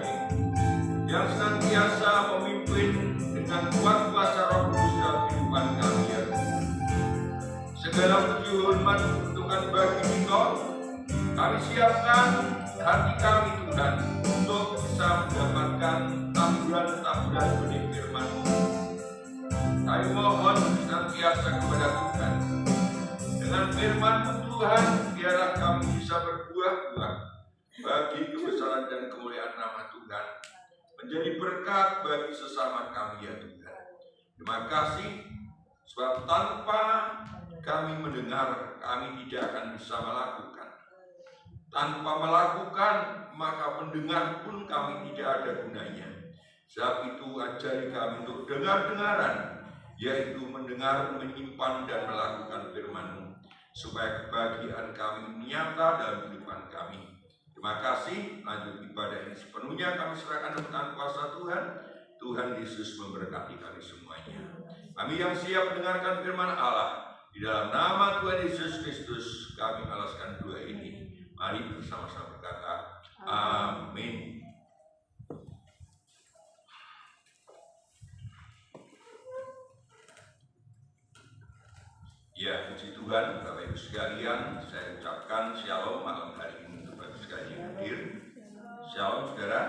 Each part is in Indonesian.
kami, yang senantiasa memimpin dengan kuat kuasa Roh Kudus dalam kehidupan kami ya Tuhan. Segala puji hormat Tuhan bagi Engkau. Kami siapkan hati kami Tuhan untuk bisa mendapatkan taburan-taburan benih firman-Mu. Kami mohon senantiasa kepada Tuhan, dengan firman-Mu Tuhan, biarlah kami bisa berbuah-buah bagi kebesaran dan kemuliaan nama Tuhan, menjadi berkat bagi sesama kami ya Tuhan. Terima kasih, sebab tanpa kami mendengar, kami tidak akan bisa melakukan. Tanpa melakukan, maka mendengar pun kami tidak ada gunanya. Sebab itu ajari kami untuk dengar-dengaran, yaitu mendengar, menyimpan, dan melakukan firman-Mu, supaya kebahagiaan kami nyata dalam kehidupan kami. Terima kasih, lanjut ibadah ini sepenuhnya kami serahkan dengan kuasa Tuhan. Tuhan Yesus memberkati kami semuanya. Kami yang siap mendengarkan firman Allah, di dalam nama Tuhan Yesus Kristus kami alaskan doa ini. Mari bersama-sama berkata, amin. Ya, puji Tuhan, Bapak Ibu sekalian, saya ucapkan shalom malam hari ini untuk Bapak sekalian yang hadir. Shalom saudara.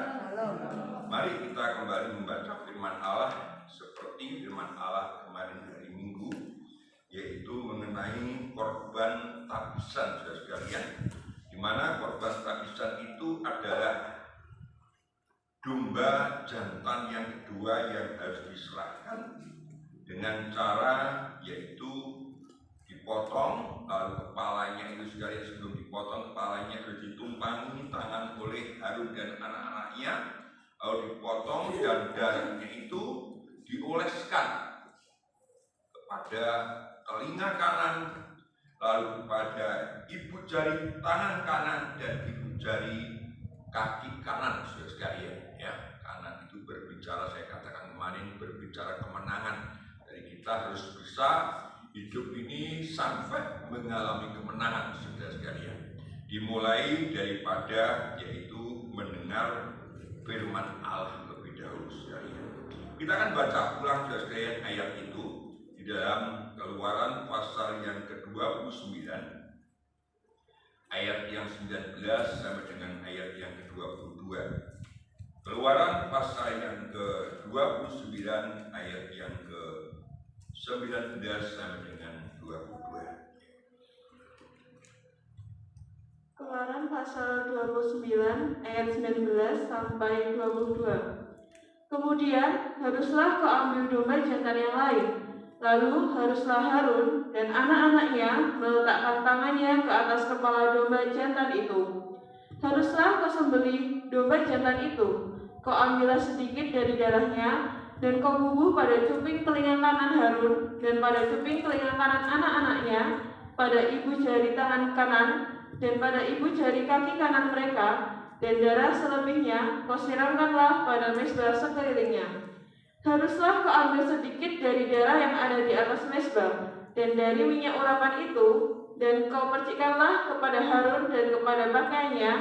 Mari kita kembali membaca firman Allah seperti firman Allah kemarin hari Minggu, yaitu mengenai korban tabisan saudara sekalian, di mana korban tabisan itu adalah domba jantan yang kedua yang harus diserahkan dengan cara yaitu dipotong, lalu kepalanya itu sekalian sebelum dipotong kepalanya harus ditumpangi tangan oleh Harun dan anak-anaknya, lalu dipotong dan darahnya itu dioleskan kepada telinga kanan, lalu kepada ibu jari tangan kanan dan ibu jari kaki kanan saudara sekalian ya. Kanan itu berbicara, saya katakan kemarin, berbicara kemenangan. Jadi kita harus bisa hidup ini sampai mengalami kemenangan saudara sekalian. Dimulai daripada yaitu mendengar firman Allah lebih dahulu sekalian. Kita akan baca ulang saudara sekalian ayat itu di dalam Keluaran pasal yang ke-29 ayat yang 19 sampai dengan ayat yang ke-22. Keluaran pasal yang ke-29 ayat yang ke-19 sampai dengan 22. Keluaran pasal 29 ayat 19 sampai 22. Kemudian haruslah kau ambil domba jantan yang lain. Lalu haruslah Harun dan anak-anaknya meletakkan tangannya ke atas kepala domba jantan itu. Haruslah kau sembelih domba jantan itu. Kau ambillah sedikit dari darahnya dan kau bubuh pada cuping telinga kanan Harun dan pada cuping telinga kanan anak-anaknya, pada ibu jari tangan kanan dan pada ibu jari kaki kanan mereka, dan darah selebihnya kau siramkanlah pada mezbah sekelilingnya. Haruslah kau ambil sedikit dari darah yang ada di atas mezbah dan dari minyak urapan itu, dan kau percikanlah kepada Harun dan kepada pakaiannya,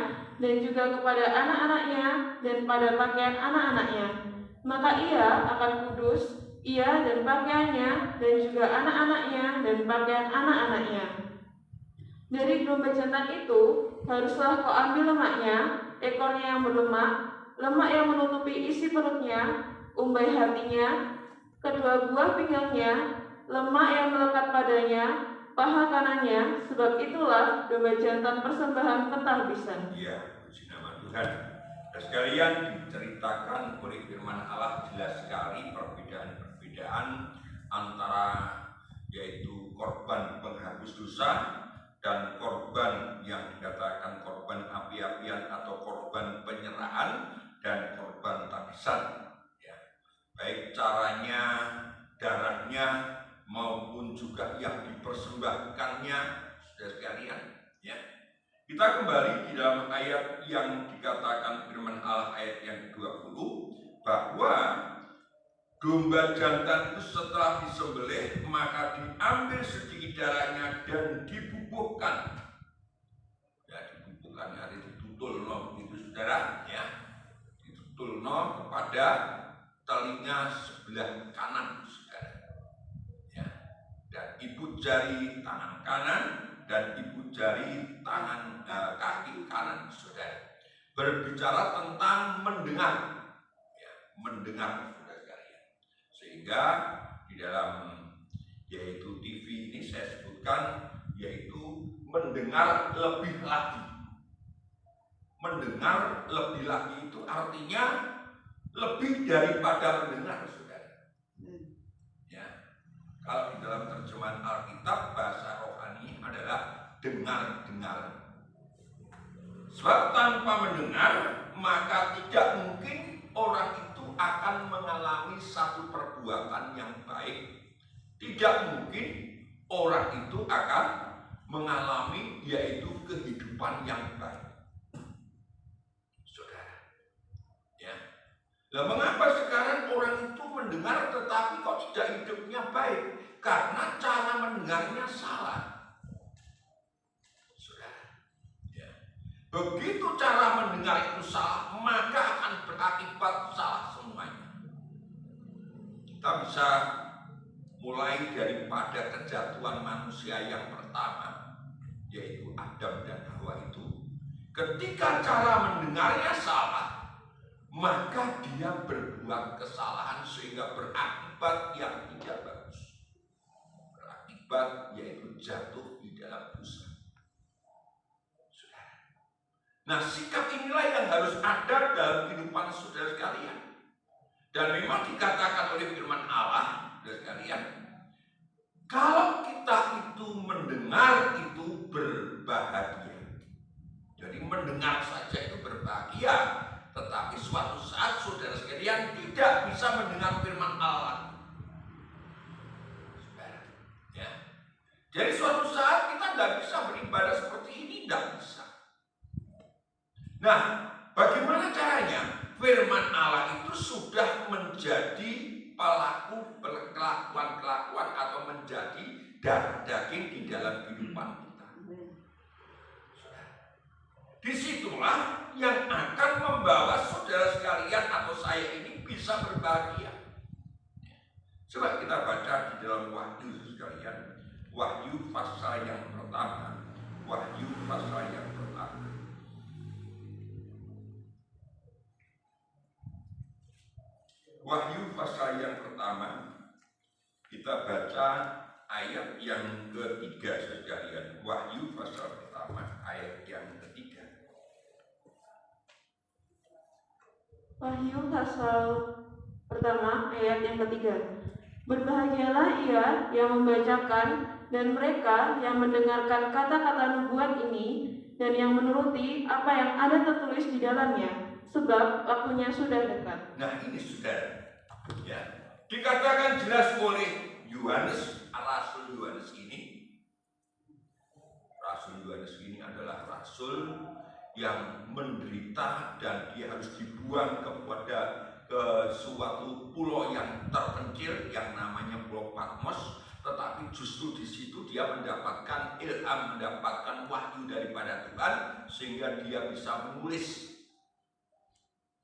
dan juga kepada anak-anaknya dan pada pakaian anak-anaknya. Maka ia akan kudus, ia dan pakaiannya, dan juga anak-anaknya dan pakaian anak-anaknya. Dari domba jantan itu haruslah kau ambil lemaknya, ekornya yang berlemak, lemak yang menutupi isi perutnya, umbai hatinya, kedua buah pinggangnya, lemak yang melekat padanya, paha kanannya, sebab itulah domba jantan persembahan pentahbisan. Iya, puji nama Tuhan. Dan sekalian diceritakan oleh firman Allah jelas sekali perbedaan-perbedaan antara yaitu korban penghapus dosa dan korban yang dikatakan korban api-apian atau korban penyerahan dan korban tabisan. Baik caranya, darahnya, maupun juga yang dipersembahkannya, saudara sekalian. Ya. Kita kembali di dalam ayat yang dikatakan firman Allah ayat yang ke-20, bahwa domba jantan itu setelah disembelih maka diambil sedikit darahnya dan dibubuhkan. Ya, dibubuhkan, artinya ditutul, begitu saudara. Ya. pada telinga sebelah kanan, saudara. Ya. Dan ibu jari tangan kanan dan ibu jari tangan kaki kanan, saudara. Berbicara tentang mendengar, ya, mendengar, saudara sekalian. Sehingga di dalam yaitu TV ini saya sebutkan yaitu mendengar lebih lagi. Mendengar lebih lagi itu artinya lebih daripada mendengar, saudara. Ya, kalau di dalam terjemahan Alkitab bahasa rohani adalah dengar-dengar. Sebab tanpa mendengar maka tidak mungkin orang itu akan mengalami satu perbuatan yang baik. Tidak mungkin orang itu akan mengalami yaitu kehidupan yang baik. Saudara. Ya. Nah, mengapa sekarang orang itu mendengar tetapi kok tidak hidupnya baik? Karena cara mendengarnya salah. Saudara. Ya. Begitu cara mendengar itu salah, maka akan berakibat salah semuanya. Kita bisa mulai daripada kejatuhan manusia yang pertama, yaitu Adam dan Hawa itu. Ketika cara mendengarnya salah, maka dia berbuat kesalahan sehingga berakibat yang tidak bagus. Berakibat yaitu jatuh di dalam dosa. Saudara. Nah, sikap inilah yang harus ada dalam kehidupan saudara sekalian. Dan memang dikatakan oleh firman Allah, saudara sekalian, kalau kita itu mendengar itu berbahagia. Jadi mendengar saja itu berbahagia, tetapi suatu saat saudara sekalian tidak bisa mendengar firman Allah. Ya. Jadi suatu saat kita tidak bisa beribadah seperti ini, tidak bisa. Nah, bagaimana caranya? Firman Allah itu sudah menjadi pelaku kelakuan-kelakuan atau menjadi darah daging di dalam kehidupan kita. Disitulah yang akan membawa saudara sekalian atau saya ini bisa berbahagia. Coba kita baca di dalam Wahyu sekalian. Wahyu pasal yang pertama. Wahyu pasal yang pertama. Wahyu pasal yang pertama, kita baca ayat yang ketiga sekalian. Wahyu pasal pertama, ayat yang ketiga. Wahyu pasal pertama, ayat yang ketiga. Berbahagialah ia yang membacakan dan mereka yang mendengarkan kata-kata nubuat ini dan yang menuruti apa yang ada tertulis di dalamnya. Sebab waktunya sudah dekat. Nah, ini saudara, ya, dikatakan jelas oleh Yohanes, Rasul Yohanes ini. Rasul Yohanes ini adalah rasul yang menderita dan dia harus dibuang ke suatu pulau yang terpencil yang namanya Pulau Patmos. Tetapi justru di situ dia mendapatkan ilham, mendapatkan wahyu daripada Tuhan sehingga dia bisa menulis.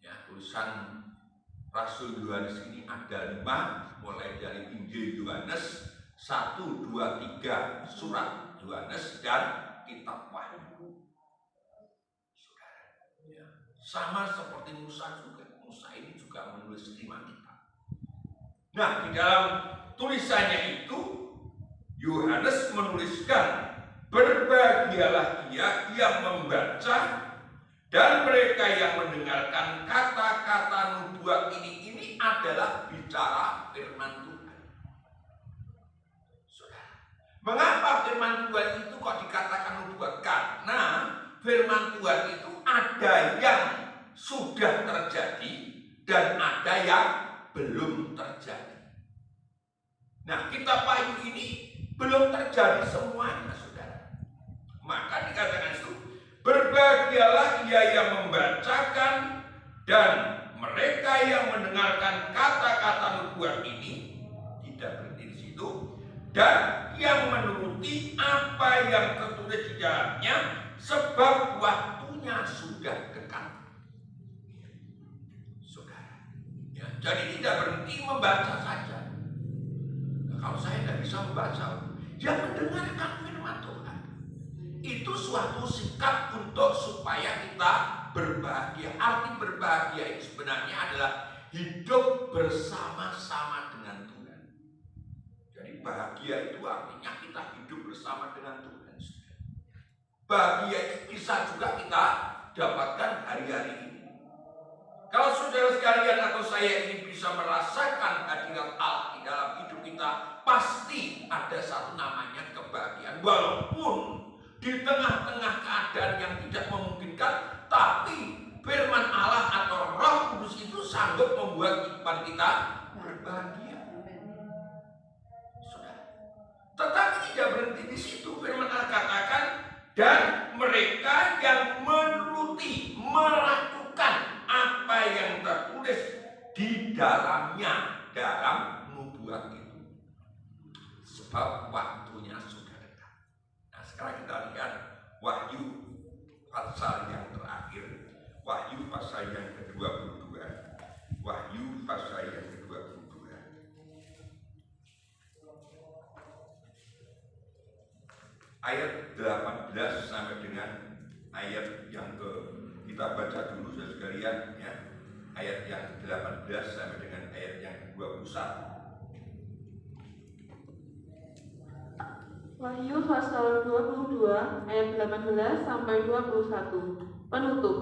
Ya, tulisan Rasul Yohanes ini ada 5, mulai dari Injil Yohanes 1, 2, 3, surat Yohanes dan kitab Wahyu. Saudara, ya, sama seperti Musa juga. Musa ini juga menulis 5 kitab. Nah, di dalam tulisannya itu Yohanes menuliskan, berbahagialah ia yang membaca dan mereka yang mendengarkan kata-kata nubuat ini adalah bicara firman Tuhan. Saudara, mengapa firman Tuhan itu kok dikatakan nubuat? Karena firman Tuhan itu ada yang sudah terjadi dan ada yang belum terjadi. Nah, kitab Wahyu ini belum terjadi semuanya, saudara. Maka dikatakan itu, berbahagialah ia yang membacakan dan mereka yang mendengarkan kata-kata nubuat ini, tidak berhenti di situ, dan yang menuruti apa yang tertulis di dalamnya, sebab waktunya sudah dekat. Saudara, Jadi tidak berhenti membaca saja. Nah, kalau saya tidak bisa membaca, dia mendengarkan firman Tuhan. Itu suatu sikap untuk supaya kita berbahagia. Arti berbahagia itu sebenarnya adalah hidup bersama-sama dengan Tuhan. Jadi bahagia itu artinya kita hidup bersama dengan Tuhan. Bahagia itu bisa juga kita dapatkan hari-hari ini. Kalau saudara sekalian atau saya ini bisa merasakan hadirat Allah di dalam hidup kita, pasti ada satu namanya kebahagiaan. Walaupun di tengah-tengah keadaan yang tidak memungkinkan, tapi firman Allah atau Roh Kudus itu sanggup membuat kehidupan kita berbahagia. Saudara. Tetapi tidak berhenti di situ. Firman Allah katakan, dan mereka yang menuruti, melakukan apa yang tertulis di dalamnya, dalam nubuat itu. Sebab waktunya sudah dekat. Nah, sekarang kita lihat Wahyu pasal yang terakhir. Wahyu pasal yang ke-22. Wahyu pasal yang ke-22. Ayat 18 sampai dengan ayat yang kita baca dulu saudara sekalian ya. Ayat yang 18 sampai dengan ayat yang 21. Wahyu pasal 22 ayat 18 sampai 21. Penutup.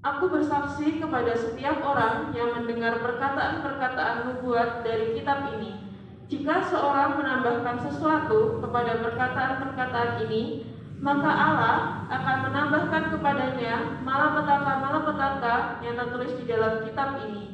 Aku bersaksi kepada setiap orang yang mendengar perkataan-perkataan nubuat dari kitab ini. Jika seorang menambahkan sesuatu kepada perkataan-perkataan ini, maka Allah akan menambahkan kepadanya malapetaka-malapetaka yang tertulis di dalam kitab ini.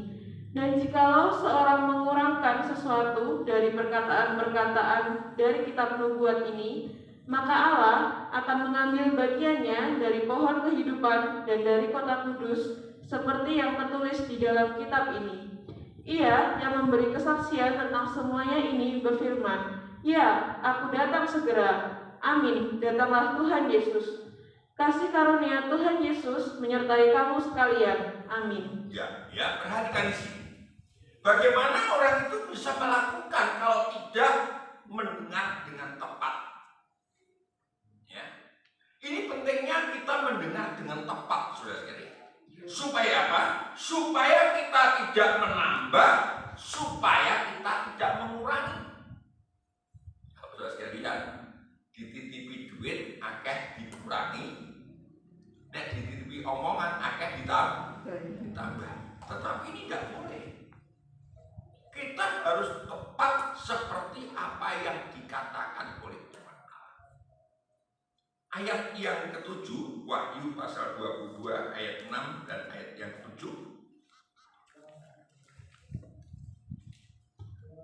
Dan jikalau seorang mengurangkan sesuatu dari perkataan-perkataan dari kitab nubuat ini, maka Allah akan mengambil bagiannya dari pohon kehidupan dan dari kota kudus, seperti yang tertulis di dalam kitab ini. Ia yang memberi kesaksian tentang semuanya ini berfirman, "Ya, aku datang segera. Amin, datanglah Tuhan Yesus. Kasih karunia Tuhan Yesus menyertai kamu sekalian. Amin." Ya, perhatikan di sini. Bagaimana orang itu bisa melakukan kalau tidak mendengar dengan tepat? Ya. Ini pentingnya kita mendengar dengan tepat, saudara sekalian. Supaya apa? Supaya kita tidak menambah, supaya kita tidak mengurangi. Kalau saudara sekalian, dititipi duit akeh dikurangi, nek dititipi omongan akeh ditambah. Tetapi ini tidak boleh. Kita harus tepat seperti apa yang dikatakan oleh Tuhan Allah. Ayat yang ke-7, Wahyu pasal 22 ayat 6 dan ayat yang ke-7.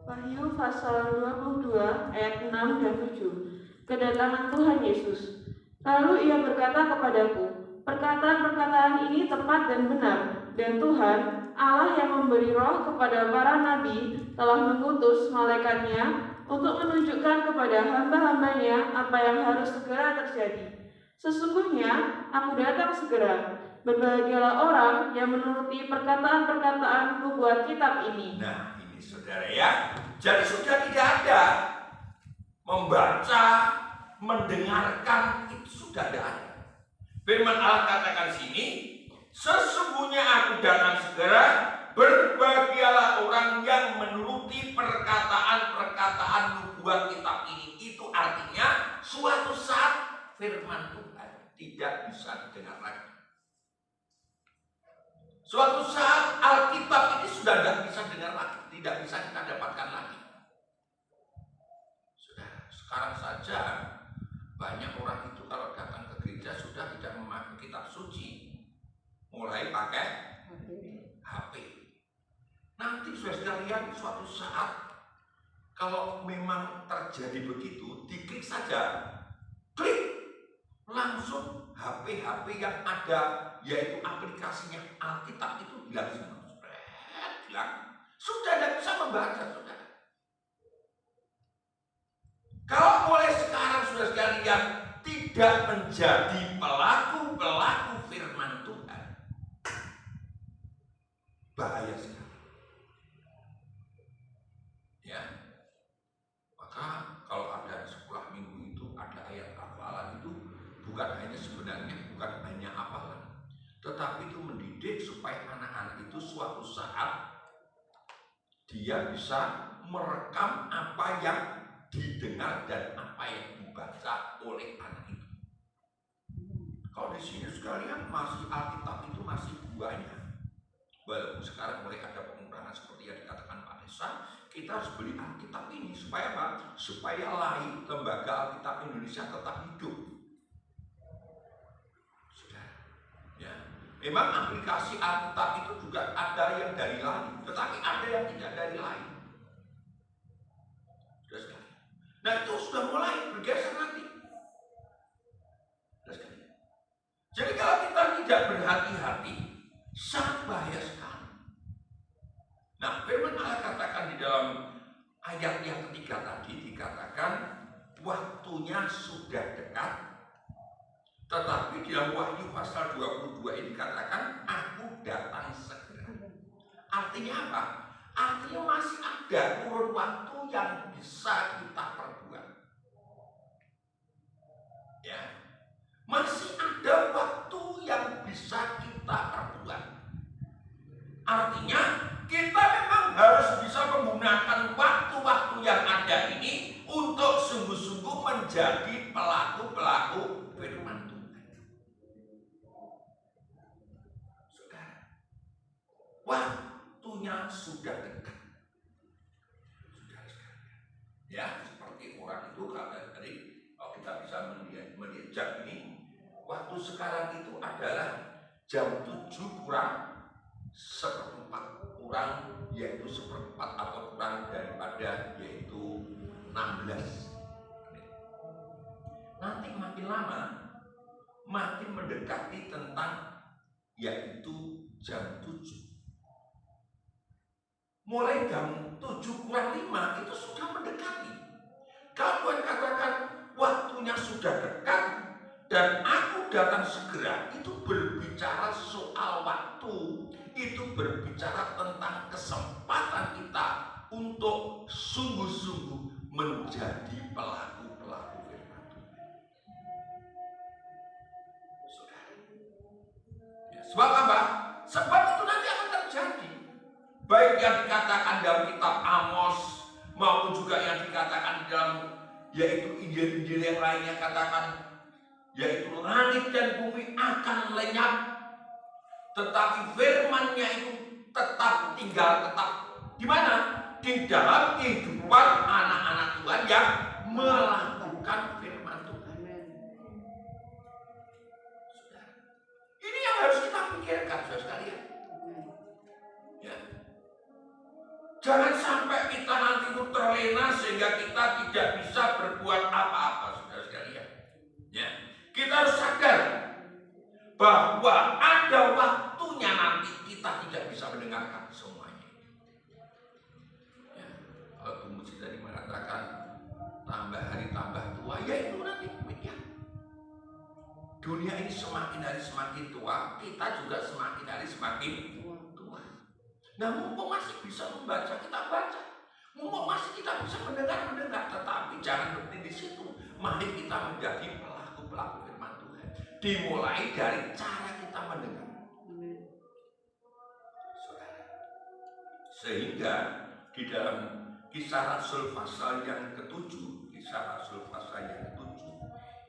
Wahyu pasal 22 ayat 6 dan 7. Kedatangan Tuhan Yesus. Lalu ia berkata kepadaku, perkataan-perkataan ini tepat dan benar, dan Tuhan Allah yang memberi roh kepada para nabi telah mengutus malaikatnya untuk menunjukkan kepada hamba-hambanya apa yang harus segera terjadi. Sesungguhnya aku datang segera. Berbahagialah orang yang menuruti perkataan-perkataan nubuat kitab ini. Nah, ini saudara ya. Jadi sudah tidak ada membaca, mendengarkan, itu sudah ada. Firman Allah katakan sini, sesungguhnya aku datang segera. Berbahagialah orang yang menuruti perkataan-perkataan nubuat kitab ini. Itu artinya suatu saat firman Tuhan tidak bisa didengar lagi. Suatu saat Alkitab ini sudah tidak bisa dengar lagi, tidak bisa kita dapatkan lagi. Sudah, sekarang saja banyak orang itu kalau datang ke gereja sudah tidak memakai kitab suci, mulai pakai HP. Nanti saudara sekalian suatu saat kalau memang terjadi begitu, diklik saja, klik langsung HP-HP yang ada, yaitu aplikasinya Alkitab itu hilang semua. Sudah tidak bisa membaca, saudara. Kalau mulai sekarang saudara sekalian tidak menjadi pelaku-pelaku firman Tuhan, bahaya sekali. saat dia bisa merekam apa yang didengar dan apa yang dibaca oleh anak itu. Kalau di sini sekalian masih Alkitab itu masih banyak. Walaupun sekarang mulai ada pengurangan seperti yang dikatakan Pak Desa, kita harus beli Alkitab ini supaya apa? Supaya LAI, Lembaga Alkitab Indonesia, tetap hidup. Sudah, ya. Memang aplikasi Alkitab itu juga ada yang dari LAI, tetapi ada yang tidak dari LAI. Sudah sekali. Nah itu sudah mulai bergeser nanti. Sudah sekali. Jadi kalau kita tidak berhati-hati, sangat bahaya sekali. Nah, firman Allah katakan di dalam ayat yang ketiga tadi, dikatakan waktunya sudah dekat. Tetapi di dalam Wahyu pasal 22 ini dikatakan aku datang segera. Artinya apa? Artinya masih ada kurun waktu yang bisa kita perbuat. Ya. Masih ada waktu yang bisa kita perbuat. Artinya kita memang harus bisa menggunakan waktu-waktu yang ada ini untuk sungguh-sungguh menjadi pelaku-pelaku firman Tuhan. Saudara, waktunya sudah dekat. Saudara sekalian, ya seperti orang itu kata tadi, kalau kita bisa melihat jam ini, waktu sekarang itu adalah jam 7 kurang 1/4 kurang, yaitu 1/4 atau kurang daripada yaitu 16 menit. Nanti makin lama makin mendekati tentang yaitu jam 7. Mulai jam 7 kurang 5 itu sudah mendekati. Kalau Tuhan katakan waktunya sudah dekat dan aku datang segera, itu berbicara soal waktu. Itu berbicara tentang kesempatan kita untuk sungguh-sungguh menjadi pelaku-pelaku firman Tuhan. Saudara. Ya, sebab apa? Sebab itu nanti akan terjadi. Baik yang dikatakan dalam kitab Amos maupun juga yang dikatakan di dalam yaitu Injil-Injil yang lainnya katakan yaitu langit dan bumi akan lenyap, tetapi firman-Nya itu tetap tinggal tetap di mana? Di dalam kehidupan anak-anak Tuhan yang melakukan firman Tuhan. Saudara, ini yang harus kita pikirkan, saudara sekalian. Ya. Jangan sampai kita nanti itu terlena sehingga kita tidak bisa berbuat apa-apa, saudara sekalian. Ya. Kita harus sadar bahwa ada waktunya nanti kita tidak bisa mendengarkan semuanya. Ya, kalau Bu Musi tadi mengatakan tambah hari tambah tua, ya itu nanti demikian. Dunia ini semakin hari semakin tua, kita juga semakin hari semakin tua. Nah, mumpung masih bisa membaca, kita baca. Mumpung masih kita bisa mendengar, tetapi jangan berhenti di situ. Mari kita menjadi pelaku-pelaku firman Tuhan. Dimulai dari cara kita mendengar. Saudara. Sehingga di dalam Kisah Rasul pasal yang ke-7, Kisah Rasul pasal yang ke-7,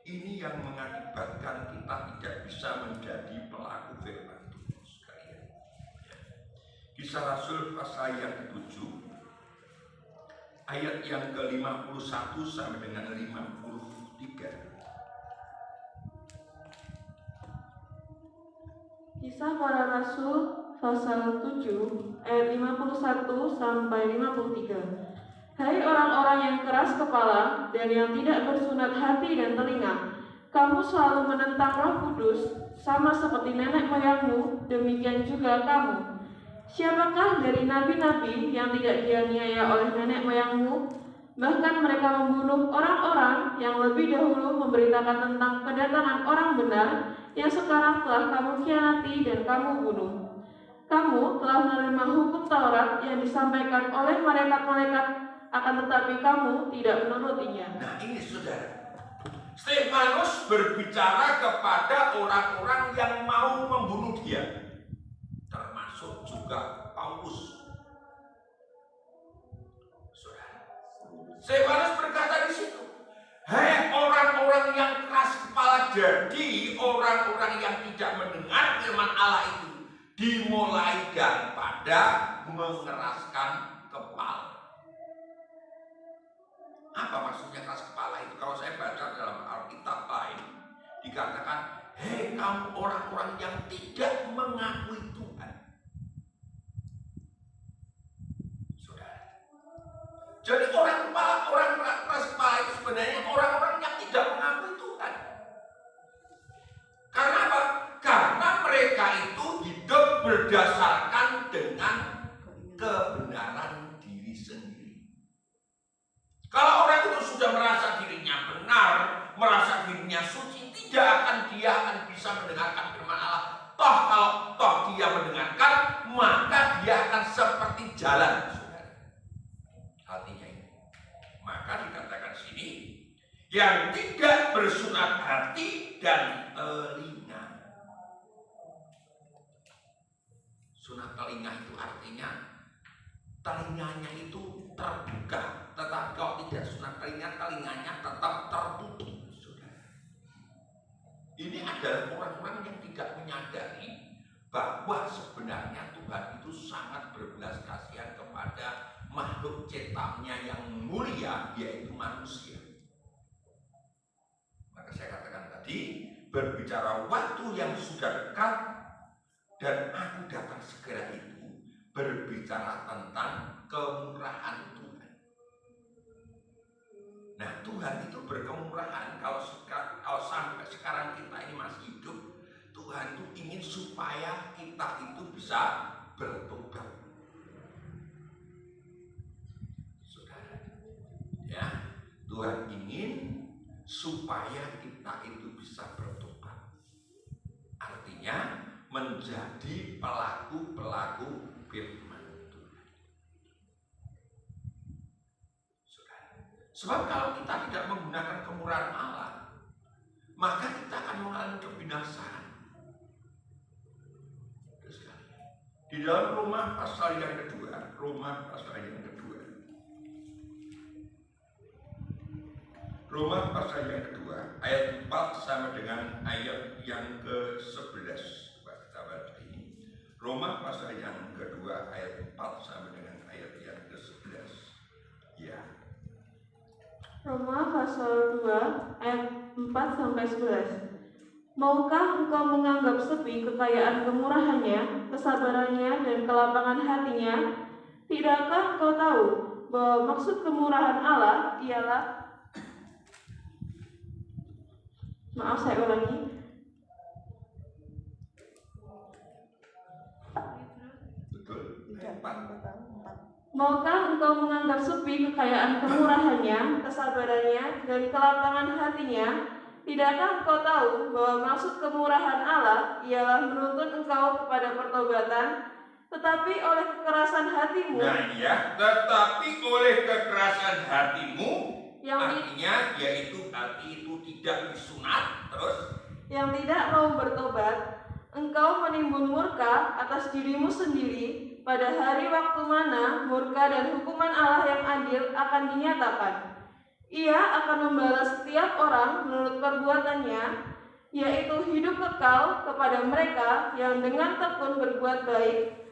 ini yang mengakibatkan kita tidak bisa menjadi pelaku firman Tuhan sekalian. Kisah Rasul pasal yang ke-7 ayat yang ke-51 sampai dengan 53. Kisah Para Rasul pasal 7 ayat 51 sampai 53. Hai orang-orang yang keras kepala dan yang tidak bersunat hati dan telinga, kamu selalu menentang Roh Kudus, sama seperti nenek moyangmu, demikian juga kamu. Siapakah dari nabi-nabi yang tidak dianiaya oleh nenek moyangmu? Bahkan mereka membunuh orang-orang yang lebih dahulu memberitakan tentang kedatangan orang benar yang sekarang telah kamu khianati dan kamu bunuh. Kamu telah menerima hukum Taurat yang disampaikan oleh malaikat-malaikat, akan tetapi kamu tidak menurutinya. Nah ini saudara, Stefanus berbicara kepada orang-orang yang mau membunuh dia, termasuk juga juga Paulus. Saudara, Stefanus berkata di situ, hei orang-orang yang keras kepala, jadi orang-orang yang tidak mendengar firman Allah itu dimulai daripada mengeraskan kepala. Apa maksudnya keras kepala itu? Kalau saya baca dalam Alkitab lain, dikatakan, hei kamu orang-orang yang tidak mengakui Tuhan. Saudara, jadi orang keras kepala itu sebenarnya orang-orang yang tidak mengakui Tuhan. Karena apa? Karena mereka itu hidup berdasarkan dengan kebenaran diri sendiri. Kalau orang itu sudah merasa dirinya benar, merasa dirinya suci, dia akan bisa mendengarkan firman Allah. Kalau dia mendengarkan, maka dia akan seperti jalan, saudara. Artinya ini. Maka dikatakan sini, yang tidak bersunat hati dan telinga. Sunat telinga itu artinya telinganya itu terbuka, tetapi kalau tidak sunat telinga, telinganya tetap tertutup, saudara. Ini adalah orang-orang yang tidak menyadari bahwa sebenarnya Tuhan itu sangat berbelas kasihan kepada makhluk ciptaannya yang mulia, yaitu manusia. Maka saya katakan tadi, berbicara waktu yang sudah dekat dan aku datang segera itu berbicara tentang kemurahan Tuhan. Nah, Tuhan itu berkemurahan. Kalau sampai sekarang kita ini masih hidup, Tuhan itu ingin supaya kita itu bisa bertobat. Saudara, ya, Tuhan ingin supaya kita itu bisa bertobat. Artinya menjadi pelaku-pelaku firman Tuhan. Saudara, sebab kalau kita tidak menggunakan kemurahan Allah, maka kita akan mengalami kebinasaan. Di dalam Roma pasal yang kedua, Roma pasal yang kedua ayat 4 sama dengan ayat yang ke-11. Kita baca ini. Roma pasal yang kedua ayat 4 sama dengan ayat yang ke-11. Ya. Roma pasal 2 ayat 4 sampai 11. Maukah engkau menganggap sepi kekayaan kemurahannya, kesabarannya, dan kelapangan hatinya? Tidakkah engkau tahu bahwa maksud kemurahan Allah ialah, maaf saya ulangi, maukah engkau menganggap sepi kekayaan kemurahannya, kesabarannya, dan kelapangan hatinya? Tidakkah engkau tahu bahwa maksud kemurahan Allah ialah menuntun engkau kepada pertobatan, tetapi oleh kekerasan hatimu. Nah ya, tetapi oleh kekerasan hatimu, artinya yaitu hati itu tidak disunat, terus yang tidak mau bertobat, engkau menimbun murka atas dirimu sendiri pada hari waktu mana murka dan hukuman Allah yang adil akan dinyatakan. Ia akan membalas setiap orang menurut perbuatannya, yaitu hidup kekal kepada mereka yang dengan tekun berbuat baik,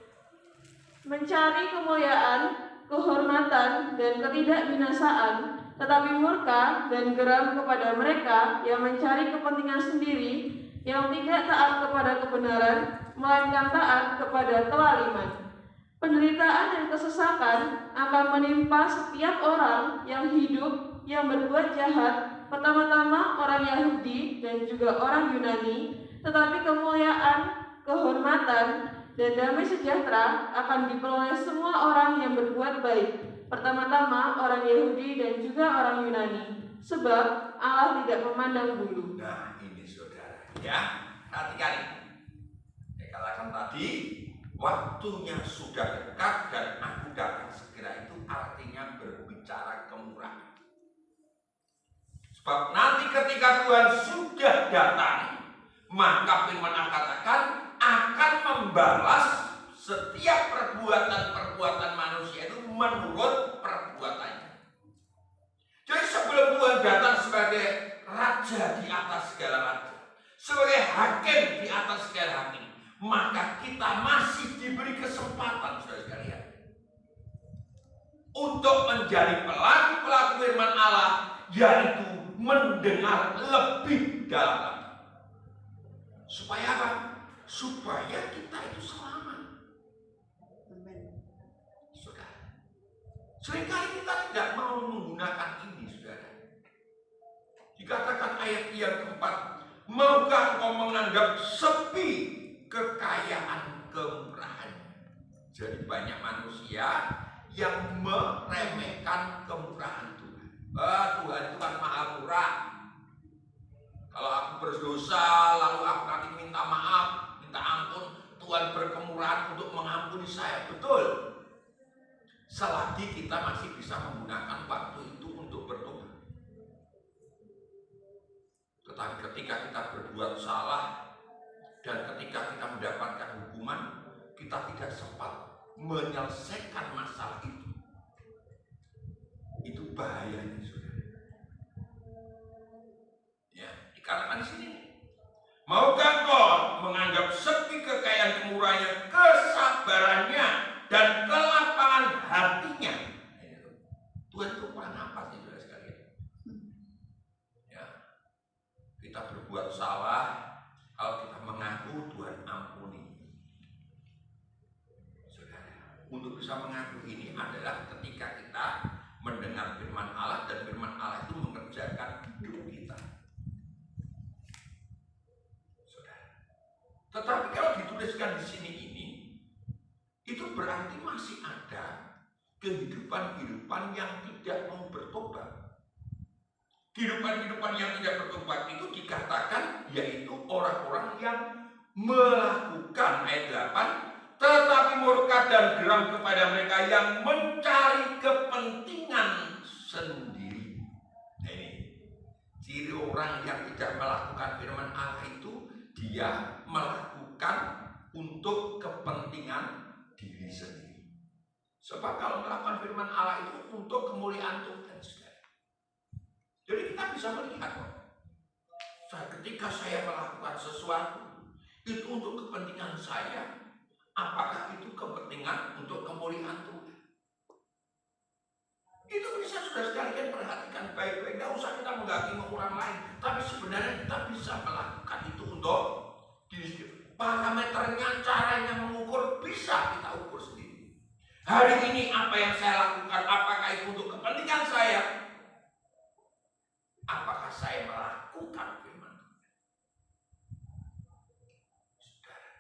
mencari kemuliaan, kehormatan, dan ketidakbinasaan, tetapi murka dan geram kepada mereka yang mencari kepentingan sendiri, yang tidak taat kepada kebenaran, melainkan taat kepada kelaliman. Penderitaan dan kesesakan akan menimpa setiap orang yang hidup, yang berbuat jahat, pertama-tama orang Yahudi dan juga orang Yunani, tetapi kemuliaan, kehormatan, dan damai sejahtera akan diperoleh semua orang yang berbuat baik, pertama-tama orang Yahudi dan juga orang Yunani, sebab Allah tidak memandang bulu. Nah ini saudara, ya, perhatikan ini. Saya katakan tadi, waktunya sudah dekat dan aku datang segera, itu artinya berbicara kemurahan. Sebab nanti ketika Tuhan sudah datang, maka firman Allah katakan akan membalas setiap perbuatan manusia itu menurut perbuatannya. Jadi sebelum Tuhan datang sebagai raja di atas segala raja, sebagai hakim di atas segala hakim, maka kita masih diberi kesempatan, saudara sekalian, untuk menjadi pelaku-pelaku firman Allah, yaitu mendengar lebih dalam lagi. Supaya apa? Supaya kita itu selamat. Saudara, seringkali kita tidak mau menggunakan ini, saudara. Dikatakan ayat yang keempat, maukah engkau menganggap sepi kekayaan kemurahannya? Jadi banyak manusia yang meremehkan kemurahan Tuhan. Tuhan itu kan maha murah. Kalau aku berdosa lalu aku nanti minta maaf, minta ampun, Tuhan berkemurahan untuk mengampuni saya. Betul. Selagi kita masih bisa menggunakan waktu itu untuk bertobat. Tetapi ketika kita berbuat salah dan ketika kita mendapatkan hukuman, kita tidak sempat menyelesaikan masalah itu. Itu bahayanya, saudara. Ya, dikatakan di sini, maukah kau menganggap sepi kekayaan kemurahannya, kesabarannya, dan kelapangan hatinya? Tuhan itu kurang apa sih, saudara sekalian? Ya, kita berbuat salah, kalau kita mengaku, Tuhan ampuni. Saudara, untuk bisa mengaku ini adalah ketika kita mendengar firman Allah dan firman Allah itu mengerjakan hidup kita. Saudara, tetapi kalau dituliskan di sini ini, itu berarti masih ada kehidupan-kehidupan yang tidak mau bertobat. Kehidupan-kehidupan yang tidak bertobat itu dikatakan yaitu orang-orang yang melakukan, ayat 8, tetapi murka dan geram kepada mereka yang mencari kepentingan sendiri. Nah, ini ciri orang yang tidak melakukan firman Allah itu, dia melakukan untuk kepentingan diri sendiri. Sebab kalau melakukan firman Allah itu untuk kemuliaan Tuhan, saudara. Jadi kita bisa melihat, ketika saya melakukan sesuatu itu untuk kepentingan saya, apakah itu kepentingan untuk kemuliaan Tuhan? Itu bisa sudah sekalian perhatikan baik-baik. Tidak usah kita menghakimi orang lain, tapi sebenarnya kita bisa melakukan itu untuk diri sendiri. Parameternya, caranya mengukur bisa kita ukur sendiri. Hari ini apa yang saya lakukan, apakah itu untuk kepentingan saya? Apakah saya melakukan firman Tuhan? Saudara,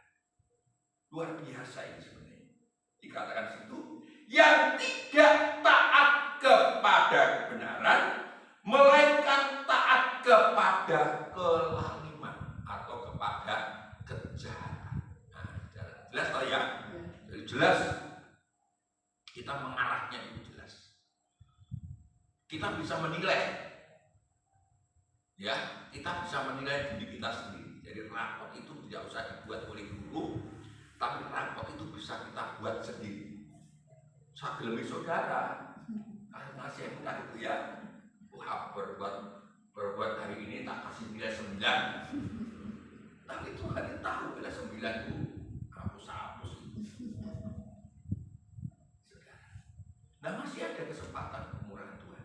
luar biasa ini sebenarnya. Dikatakan situ, yang tidak taat kepada kebenaran, melainkan taat kepada kelaliman atau kepada kejahatan. Nah, jelas toh ya? Jelas. Kita mengarahnya itu jelas. Kita bisa menilai. Ya, kita bisa menilai diri kita sendiri. Jadi rapot itu tidak usah dibuat oleh guru, tapi rapot itu bisa kita buat sendiri. Sagelemi saudara, karena saya mudah itu ya, wah berbuat hari ini tak kasih nilai 9. Tapi Tuhan itu tahu nilai 9 itu hapus. Nah, masih ada kesempatan kemurahan Tuhan.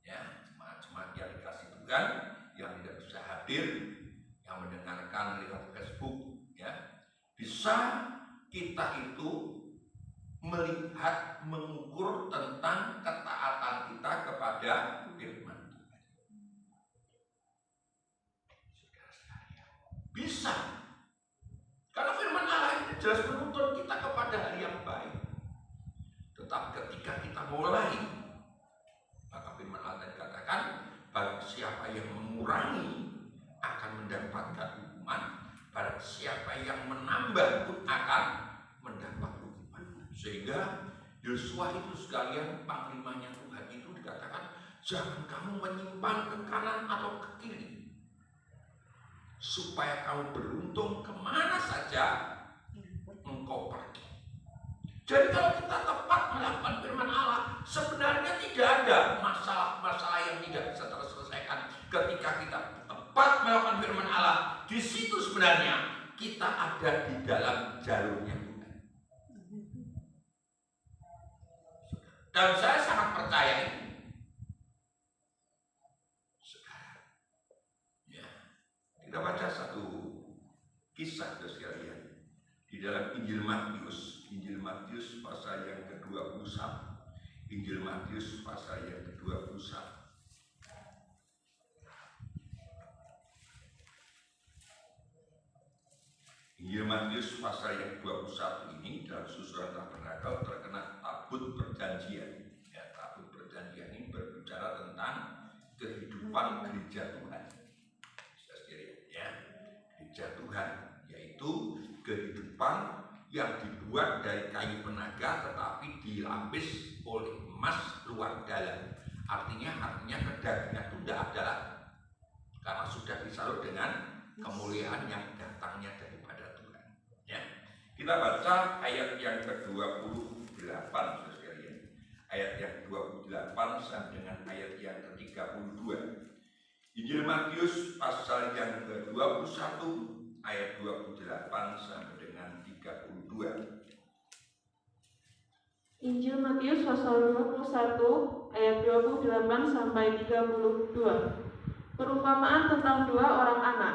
Ya, jemaat-jemaat yang dikasih Tuhan, yang tidak bisa hadir, yang mendengarkan lewat Facebook, ya, bisa kita itu melihat, mengukur tentang ketaatan kita kepada firman Tuhan. Saudara sekalian, bisa. Karena firman Allah ini jelas menuntut kita kepada hal yang baik. Tetapi ketika kita mulai, maka firman Allah dikatakan, barang siapa yang mengurangi akan mendapatkan hukuman, barang siapa yang menambah pun akan mendapat hukuman. Sehingga Yosua itu sekalian, panglimanya Tuhan itu dikatakan, jangan kamu menyimpang ke kanan atau ke kiri, supaya kamu beruntung kemana saja engkau pergi. Jadi kalau kita tepat melakukan firman Allah, sebenarnya tidak ada masalah-masalah yang tidak bisa terselesaikan ketika kita tepat melakukan firman Allah. Di situ sebenarnya kita ada di dalam jalurnya Tuhan. Dan saya sangat percaya ini. Kita baca satu kisah sekalian di dalam Injil Matius pasal yang ke-21. Injil Matius pasal yang ke-21. Injil Matius pasal yang 21 ini dalam susunan tabernakel terkena tabut perjanjian. Ya, tabut perjanjian ini berbicara tentang kehidupan gereja Tuhan. Gereja Tuhan, yaitu kehidupan yang dibuat dari kayu penaga tetapi dilapis oleh emas luar dalam. Artinya kedagingan itu tidak ada lagi, karena sudah disalut dengan kemuliaan yang datangnya daripada Tuhan. Ya. Kita baca ayat yang ke-28 sekalian. Ayat yang 28 sampai dengan ayat yang ke-32. Injil Matius pasal yang ke-21 ayat 28 sampai dengan 32. Injil Matius pasal 21 ayat 28 sampai 32. Perumpamaan tentang dua orang anak.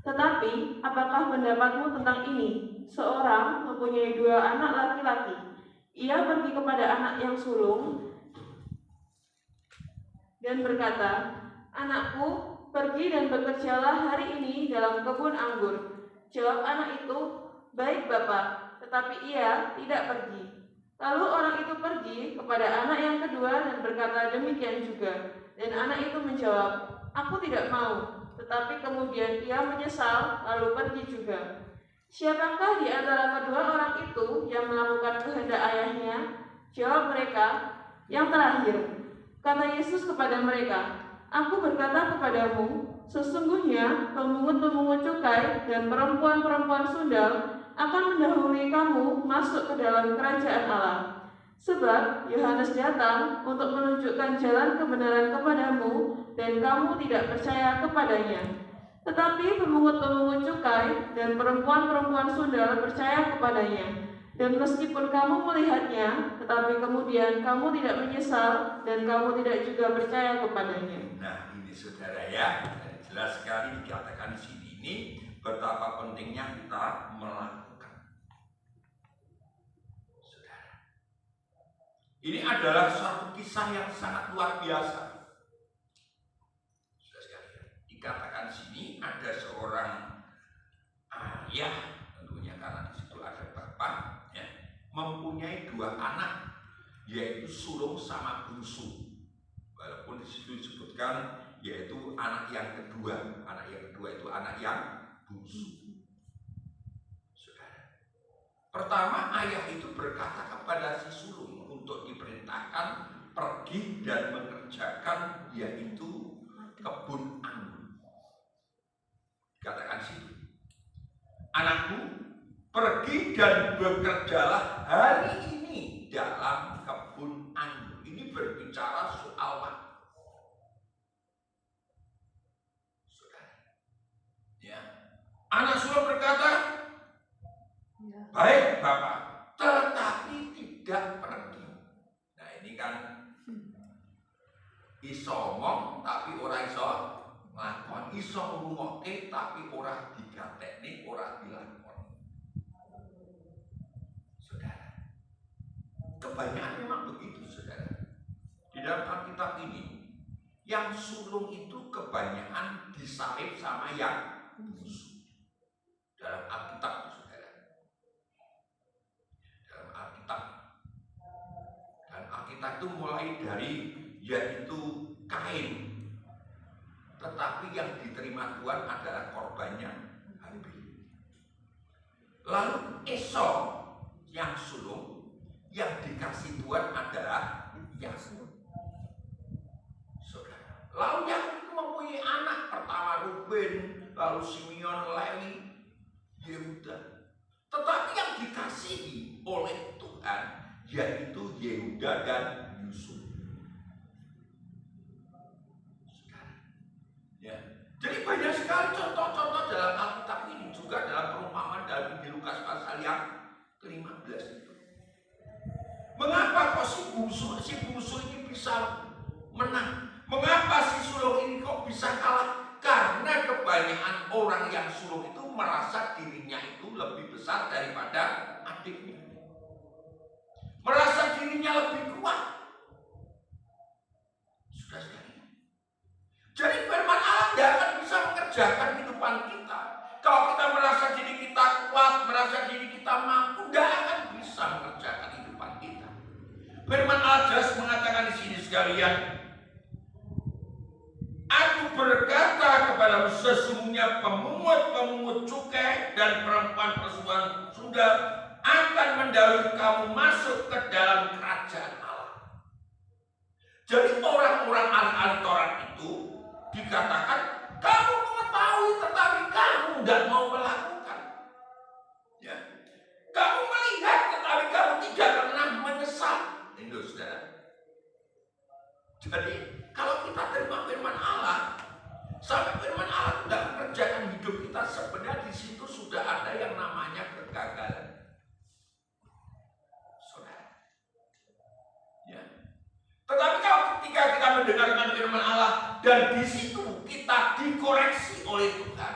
Tetapi apakah pendapatmu tentang ini? Seorang mempunyai dua anak laki-laki. Ia pergi kepada anak yang sulung dan berkata, "Anakku, pergi dan bekerjalah hari ini dalam kebun anggur." Jawab anak itu, "Baik, Bapak," tetapi ia tidak pergi. Lalu orang itu pergi kepada anak yang kedua dan berkata demikian juga. Dan anak itu menjawab, "Aku tidak mau." Tetapi kemudian ia menyesal lalu pergi juga. Siapakah di antara kedua orang itu yang melakukan kehendak ayahnya? Jawab mereka, "Yang terakhir." Kata Yesus kepada mereka, "Aku berkata kepadamu, sesungguhnya pemungut-pemungut cukai dan perempuan-perempuan sundal akan mendahului kamu masuk ke dalam kerajaan Allah. Sebab Yohanes datang untuk menunjukkan jalan kebenaran kepadamu, dan kamu tidak percaya kepadanya. Tetapi pemungut-pemungut cukai dan perempuan-perempuan sundal percaya kepadanya. Dan meskipun kamu melihatnya, tetapi kemudian kamu tidak menyesal dan kamu tidak juga percaya kepadanya." Nah, ini saudara ya, jelas sekali dikatakan di sini ini betapa pentingnya kita melakukan. Saudara, ini adalah suatu kisah yang sangat luar biasa. Saudara sekalian, dikatakan di sini ada seorang ayah, tentunya karena di situ ada bapak, ya, mempunyai dua anak, yaitu sulung sama bungsu. Walaupun di situ disebutkan yaitu anak yang kedua. Anak yang kedua itu anak yang bungsu. Saudara, pertama ayah itu berkata kepada si sulung untuk diperintahkan pergi dan mengerjakan yaitu kebun anggur. Dikatakan situ, "Anakku, pergi dan bekerjalah hari ini dalam kebun anggur." Ini berbicara soal waktu. Saudara, ya, anak sulung berkata, "Baik, Bapak," tetapi tidak pergi. Nah, ini kan iso ngomong tapi ora iso nglakon, iso ngrungokke tapi ora digatekne, ora dilakon. Saudara, kebanyakan memang begitu, saudara. Di dalam Alkitab ini, yang sulung itu kebanyakan disalib sama yang bungsu. Dalam Alkitab, saudara. Dalam Alkitab. Dan Alkitab itu mulai dari yaitu Kain. Tetapi yang diterima Tuhan adalah korbannya Habil. Lalu Esau yang sulung, yang dikasih Tuhan adalah Yakub. Saudara, lalu Yakub mempunyai anak pertama Ruben, lalu Simeon, Lewi, Yehuda. Tetapi yang dikasih yaitu Yehuda dan Yusuf. Ya. Jadi banyak sekali contoh-contoh dalam Alkitab ini, juga dalam perumpamaan dalam Injil Lukas pasal yang ke-15 itu. Mengapa kok si bungsu ini bisa menang? Mengapa si sulung ini kok bisa kalah? Karena kebanyakan orang yang sulung itu merasa dirinya itu lebih besar daripada adiknya. Merasa dirinya lebih kuat. Sudah sekali. Jadi firman Allah tidak akan bisa mengerjakan kehidupan kita. Kalau kita merasa diri kita kuat, merasa diri kita mampu, tidak akan bisa mengerjakan kehidupan kita. Firman Allah jelas mengatakan di sini sekalian, aku berkata kepadamu, sesungguhnya pemungut cukai dan perempuan persuan sudah akan mendahului kamu masuk ke dalam kerajaan Allah. Jadi orang-orang ahli Taurat itu dikatakan, kamu mengetahui tetapi kamu tidak mau melakukan. Ya. Kamu melihat tetapi kamu tidak pernah menyesal. Ini saudara. Jadi kalau kita terima firman Allah, sampai firman Allah tidak mengerjakan hidup kita, sebenarnya di situ sudah ada yang namanya kegagalan. Saudara. Ya. Tetapi kalau ketika kita mendengarkan firman Allah dan di situ kita dikoreksi oleh Tuhan,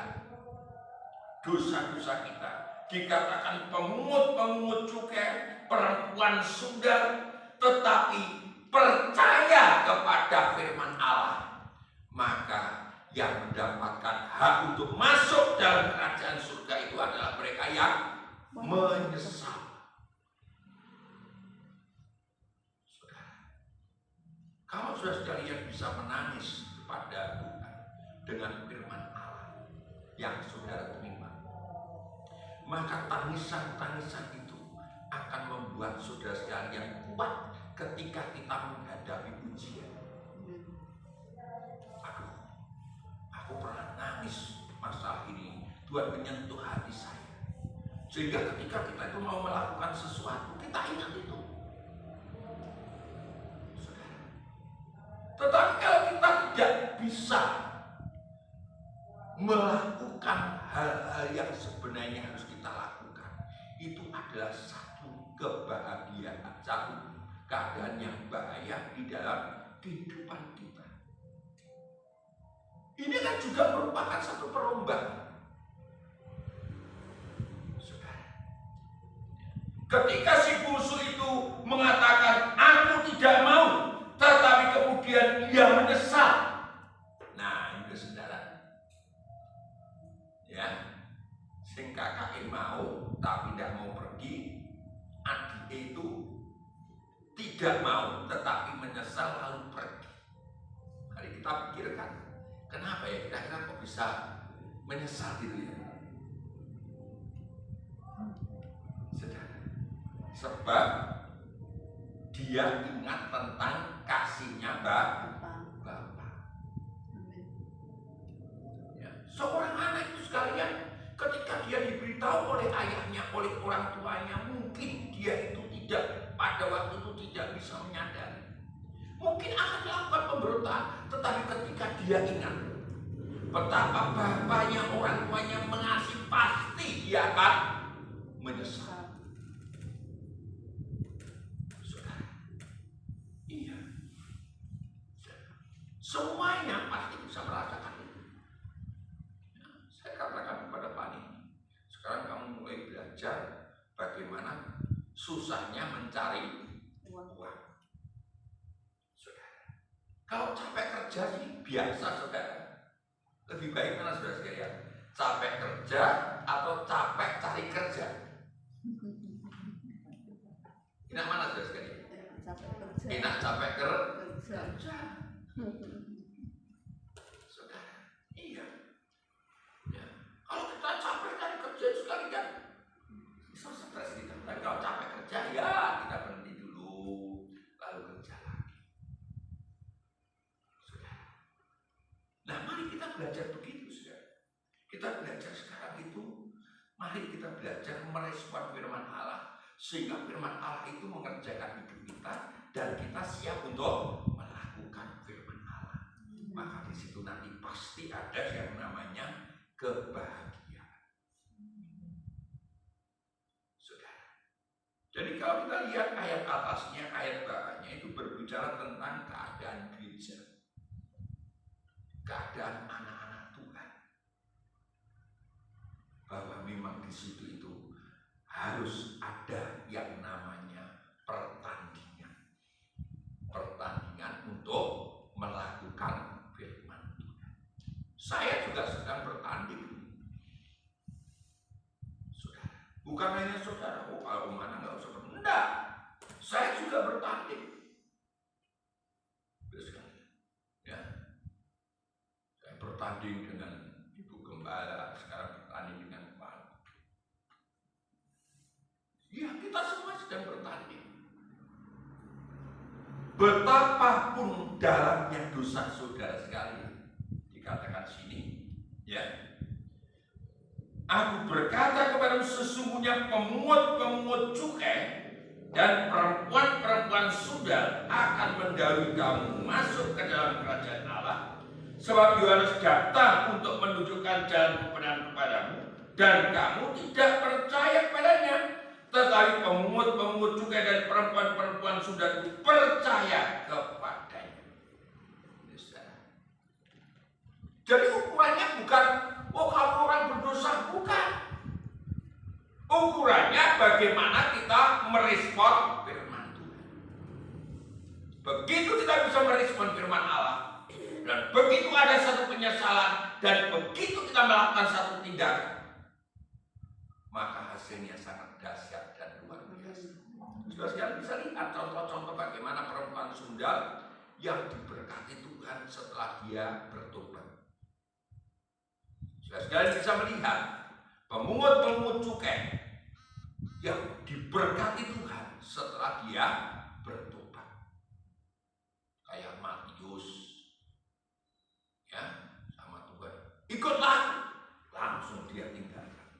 dosa-dosa kita dikatakan pemungut cukai, perempuan sudah, tetapi percaya kepada firman Allah, maka yang mendapatkan hak untuk masuk dalam kerajaan surga itu adalah mereka yang menyesal. Kalau sudah sekalian bisa menangis kepada Tuhan dengan firman Allah yang saudara terima, maka tangisan-tangisan itu akan membuat saudara sekalian kuat ketika kita menghadapi ujian. Aduh, aku pernah nangis masalah ini, Tuhan menyentuh hati saya, sehingga ketika kita itu mau melakukan sesuatu, kita ingat itu. Tetapi kalau kita tidak bisa melakukan hal-hal yang sebenarnya harus kita lakukan, itu adalah satu kebahagiaan, satu keadaan yang bahaya di dalam kehidupan kita. Ini kan juga merupakan satu perlombaan. Ketika si bungsu itu mengatakan, aku tidak mau, tetapi kemudian dia menyesal. Nah, itu saudara. Ya, sing kakak mau tapi tidak mau pergi, adik itu tidak mau tetapi menyesal lalu pergi. Mari kita pikirkan, kenapa ya kira-kira kok bisa menyesal gitu ya? Saudara, sebab dia ingat tentang kasihnya Bapak. Ya. Seorang anak itu sekalian, ketika dia diberitahu oleh ayahnya, oleh orang tuanya, mungkin dia itu tidak, pada waktu itu tidak bisa menyadari. Mungkin akan melakukan pemberontakan, tetapi ketika dia ingat betapa bapaknya, orang tuanya mengasihi, pasti dia akan menyesal. Semuanya pasti bisa merasakan itu. Ya, saya katakan kepada Pak ini, sekarang kamu mulai belajar bagaimana susahnya mencari uang. Saudara, kalau capek kerja sih biasa saudara. Lebih baik mana saudara sekalian? Capek kerja atau capek cari kerja? Enak mana saudara sekalian? Enak capek kerja. Saudara, iya. Ya. Kalau kita capek cari kerja sekalian, bisa stres kita. Tapi kalau capek kerja, ya kita berhenti dulu, lalu kerja lagi. Saudara. Nah, mari kita belajar begitu, saudara. Kita belajar sekarang itu, mari kita belajar merespon firman Allah sehingga firman Allah itu mengerjakan hidup kita dan kita siap untuk melakukan firman Allah. Maka di situ nanti pasti ada yang namanya kebahagiaan. Saudara. Jadi kalau kita lihat ayat atasnya, ayat bawahnya itu berbicara tentang keadaan gereja, keadaan anak-anak Tuhan, bahwa memang di situ itu harus ada yang namanya pertandingan untuk melakukan firman Tuhan. Saya juga sedang bertanding, saudara. Bukan hanya saudara, kalau mana nggak usah bertanding. Enggak, saya juga bertanding. Ya, saya bertanding dengan Ibu Gembala, sekarang bertanding dengan Pak. Ya, kita semua sedang bertanding. Betapapun dalamnya dosa saudara sekali, dikatakan sini, ya. Aku berkata kepadamu, sesungguhnya pemungut-pemungut cukai dan perempuan-perempuan sundal akan mendahului kamu masuk ke dalam kerajaan Allah. Sebab Yohanes datang untuk menunjukkan jalan kebenaran kepadamu, dan kamu tidak percaya padanya. Tetapi pemungut-pemungut cukai dan perempuan-perempuan sundal itu percaya kepadanya. Jadi ukurannya bukan, oh kamu orang berdosa, bukan. Ukurannya bagaimana kita merespon firman Tuhan. Begitu kita bisa merespon firman Allah, dan begitu ada satu penyesalan, dan begitu kita melakukan satu tindakan, maka hasilnya sangat dahsyat dan luar biasa. Sudah sekalian bisa lihat contoh-contoh bagaimana perempuan sundal yang diberkati Tuhan setelah dia bertobat. Sudah sekalian bisa melihat pemungut-pemungut cukai yang diberkati Tuhan setelah dia bertobat. Kayak Matius, ya, sama Tuhan, ikutlah, langsung dia tinggalkan.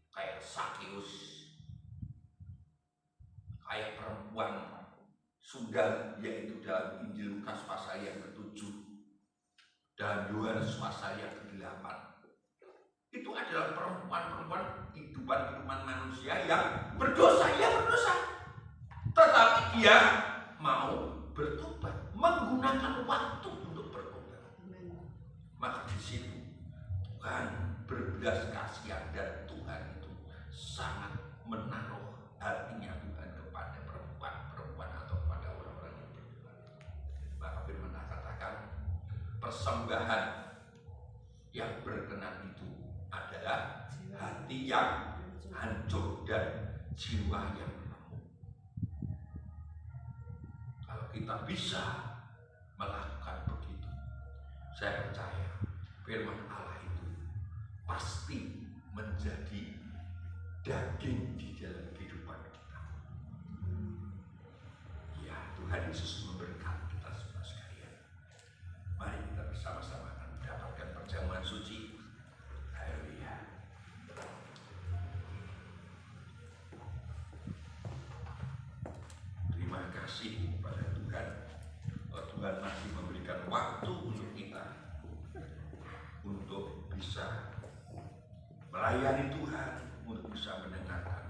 Kayak Sakeus, kayak perempuan sundal, yaitu dalam Injil Lukas pasal yang ke-7 dan Yohanes pasal yang ke-8. Itu adalah perempuan-perempuan kehidupan manusia yang berdosa, tetapi dia mau bertobat, menggunakan waktu untuk bertobat. Maka di situ Tuhan berbelas kasihan, dan Tuhan itu sangat menaruh hatinya Tuhan kepada perempuan-perempuan atau kepada orang-orang yang berdosa. Maka firman Allah katakan, persembahan yang berkenan itu adalah hati yang hancur dan jiwa yang lemah. Kalau kita bisa melakukan begitu, saya percaya firman Allah itu pasti menjadi daging di dalam kehidupan kita. Ya, Tuhan Yesus memberkati kita semua sekalian. Mari kita bersama-sama mendapatkan perjamuan suci. Haleluya. Terima kasih kepada Tuhan. Tuhan masih memberikan waktu untuk kita untuk bisa melayani Tuhan, untuk bisa mendengarkan